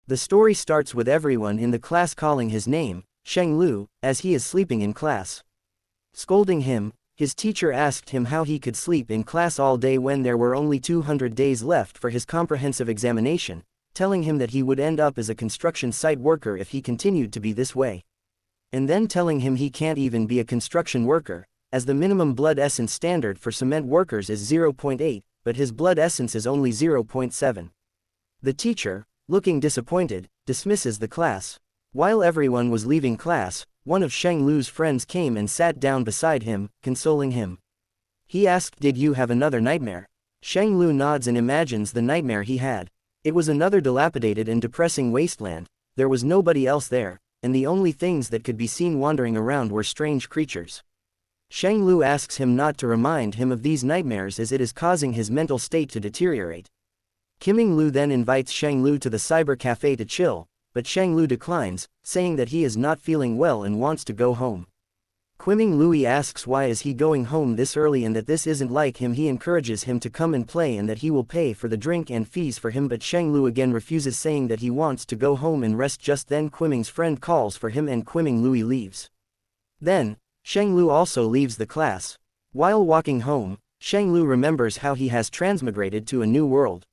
The story starts with everyone in the class calling his name, Sheng Lu, as he is sleeping in class. Scolding him, his teacher asked him how he could sleep in class all day when there were only 200 days left for his comprehensive examination, telling him that he would end up as a construction site worker if he continued to be this way. And then telling him he can't even be a construction worker, as the minimum blood essence standard for cement workers is 0.8, but his blood essence is only 0.7. The teacher, looking disappointed, dismisses the class. While everyone was leaving class, one of Sheng Lu's friends came and sat down beside him, consoling him. He asked, "Did you have another nightmare?" Sheng Lu nods and imagines the nightmare he had. It was another dilapidated and depressing wasteland. There was nobody else there, and the only things that could be seen wandering around were strange creatures. Sheng Lu asks him not to remind him of these nightmares as it is causing his mental state to deteriorate. Qiming Lu then invites Sheng Lu to the cyber cafe to chill, but Sheng Lu declines, saying that he is not feeling well and wants to go home. Qiming Lu asks why is he going home this early and that this isn't like him. He encourages him to come and play and that he will pay for the drink and fees for him, but Sheng Lu again refuses, saying that he wants to go home and rest. Just then Qiming's friend calls for him and Qiming Lu leaves. Then, Sheng Lu also leaves the class. While walking home, Sheng Lu remembers how he has transmigrated to a new world.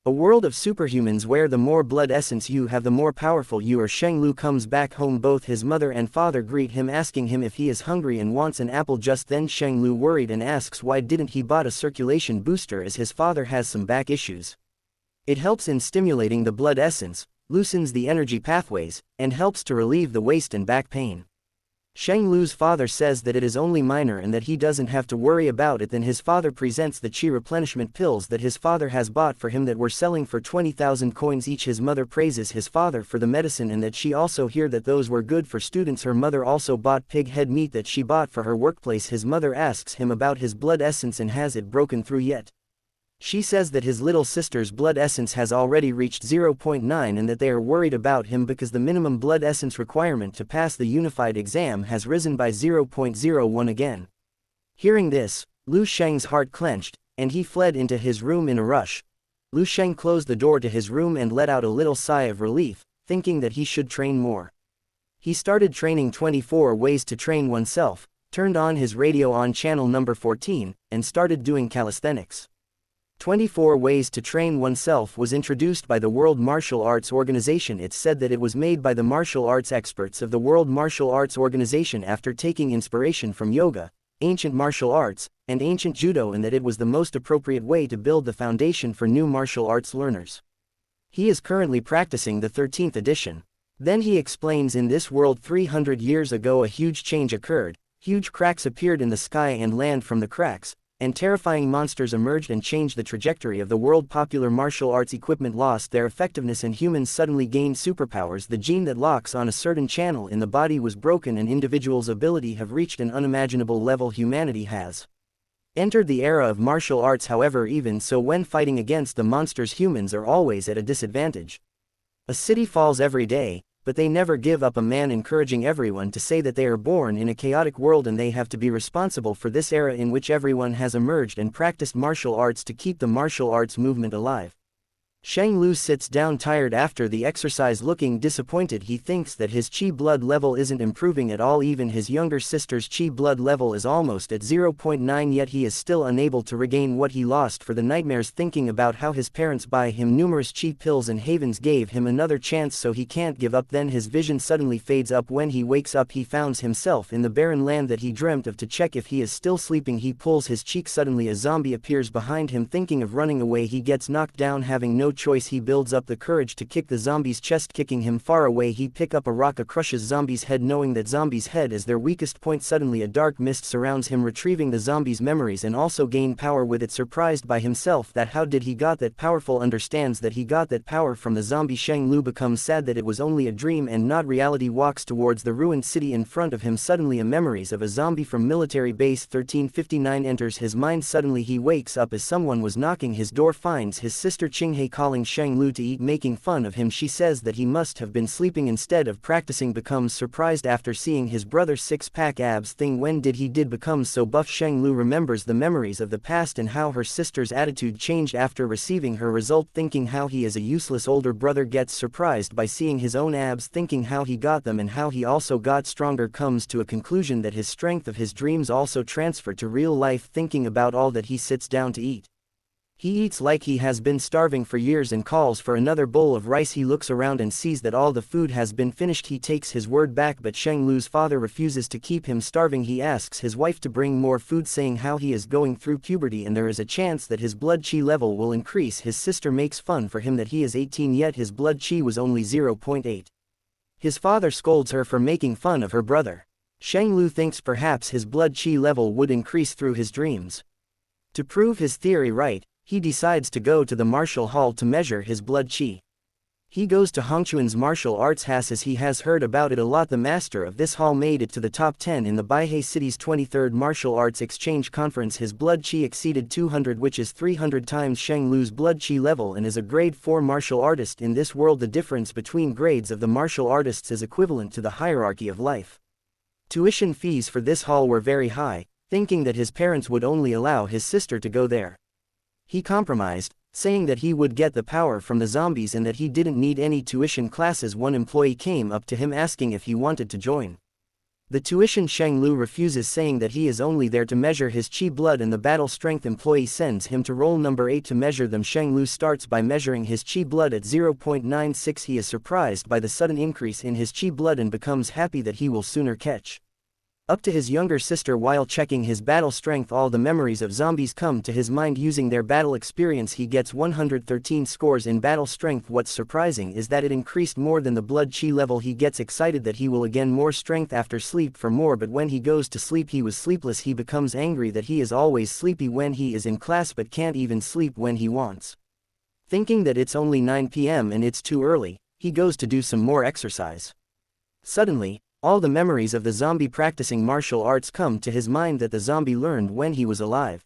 A world of superhumans where the more blood essence you have the more powerful you are. Sheng Lu comes back home. Both his mother and father greet him, asking him if he is hungry and wants an apple. Just then Sheng Lu worried and asks why didn't he bought a circulation booster as his father has some back issues. It helps in stimulating the blood essence, loosens the energy pathways, and helps to relieve the waist and back pain. Sheng Lu's father says that it is only minor and that he doesn't have to worry about it. Then his father presents the chi replenishment pills that his father has bought for him that were selling for 20,000 coins each. His mother praises his father for the medicine and that she also hear that those were good for students. Her mother also bought pig head meat that she bought for her workplace. His mother asks him about his blood essence and has it broken through yet. She says that his little sister's blood essence has already reached 0.9 and that they are worried about him because the minimum blood essence requirement to pass the unified exam has risen by 0.01 again. Hearing this, Lu Sheng's heart clenched, and he fled into his room in a rush. Lu Sheng closed the door to his room and let out a little sigh of relief, thinking that he should train more. He started training 24 ways to train oneself, turned on his radio on channel number 14, and started doing calisthenics. 24 Ways to Train Oneself was introduced by the World Martial Arts Organization. It's said that it was made by the martial arts experts of the World Martial Arts Organization after taking inspiration from yoga, ancient martial arts, and ancient judo, and that it was the most appropriate way to build the foundation for new martial arts learners. He is currently practicing the 13th edition. Then he explains, in this world 300 years ago a huge change occurred, huge cracks appeared in the sky and land from the cracks, and terrifying monsters emerged and changed the trajectory of the world. Popular martial arts equipment lost their effectiveness and humans suddenly gained superpowers. The gene that locks on a certain channel in the body was broken and individuals' ability have reached an unimaginable level. Humanity has entered the era of martial arts. However, even so, when fighting against the monsters, humans are always at a disadvantage. A city falls every day, but they never give up. A man encouraging everyone to say that they are born in a chaotic world and they have to be responsible for this era in which everyone has emerged and practiced martial arts to keep the martial arts movement alive. Sheng Lu sits down tired after the exercise, looking disappointed. He thinks that his chi blood level isn't improving at all. Even his younger sister's chi blood level is almost at 0.9, yet he is still unable to regain what he lost for the nightmares. Thinking about how his parents buy him numerous chi pills and havens gave him another chance so he can't give up. Then his vision suddenly fades up. When he wakes up, he finds himself in the barren land that he dreamt of. To check if he is still sleeping, he pulls his cheek. Suddenly a zombie appears behind him. Thinking of running away, he gets knocked down. Having no choice, he builds up the courage to kick the zombie's chest. Kicking him far away, he pick up a rock and crushes zombie's head, knowing that zombie's head is their weakest point. Suddenly a dark mist surrounds him, retrieving the zombie's memories and also gain power with it. Surprised by himself that how did he got that powerful, understands that he got that power from the zombie. Sheng Lu becomes sad that it was only a dream and not reality. Walks towards the ruined city. In front of him suddenly a memories of a zombie from military base 1359 enters his mind. Suddenly he wakes up as someone was knocking his door. Finds his sister Qinghei calling calling Sheng Lu to eat, making fun of him. She says that he must have been sleeping instead of practicing, becomes surprised after seeing his brother's six-pack abs thing. When did he become so buff? Sheng Lu remembers the memories of the past and how her sister's attitude changed after receiving her result, thinking how he is a useless older brother, gets surprised by seeing his own abs, thinking how he got them and how he also got stronger, comes to a conclusion that his strength of his dreams also transferred to real life. Thinking about all that, he sits down to eat. He eats like he has been starving for years and calls for another bowl of rice. He looks around and sees that all the food has been finished. He takes his word back, but Sheng Lu's father refuses to keep him starving. He asks his wife to bring more food, saying how he is going through puberty and there is a chance that his blood chi level will increase. His sister makes fun for him that he is 18 yet his blood chi was only 0.8. His father scolds her for making fun of her brother. Sheng Lu thinks perhaps his blood chi level would increase through his dreams. To prove his theory right, he decides to go to the martial hall to measure his blood chi. He goes to Hongchuan's martial arts house as he has heard about it a lot. The master of this hall made it to the top 10 in the Baihei City's 23rd Martial Arts Exchange Conference. His blood chi exceeded 200, which is 300 times Sheng Lu's blood chi level, and is a grade 4 martial artist. In this world, the difference between grades of the martial artists is equivalent to the hierarchy of life. Tuition fees for this hall were very high, thinking that his parents would only allow his sister to go there. He compromised, saying that he would get the power from the zombies and that he didn't need any tuition classes. One employee came up to him asking if he wanted to join the tuition. Sheng Lu refuses, saying that he is only there to measure his chi blood, and the battle strength employee sends him to roll number 8 to measure them. Sheng Lu starts by measuring his chi blood at 0.96. He is surprised by the sudden increase in his chi blood and becomes happy that he will sooner catch up to his younger sister. While checking his battle strength, all the memories of zombies come to his mind. Using their battle experience, he gets 113 scores in battle strength. What's surprising is that it increased more than the blood chi level. He gets excited that he will again more strength after sleep for more, but when he goes to sleep he was sleepless. He becomes angry that he is always sleepy when he is in class but can't even sleep when he wants. Thinking that it's only 9 p.m. and it's too early, he goes to do some more exercise. Suddenly, all the memories of the zombie practicing martial arts come to his mind that the zombie learned when he was alive.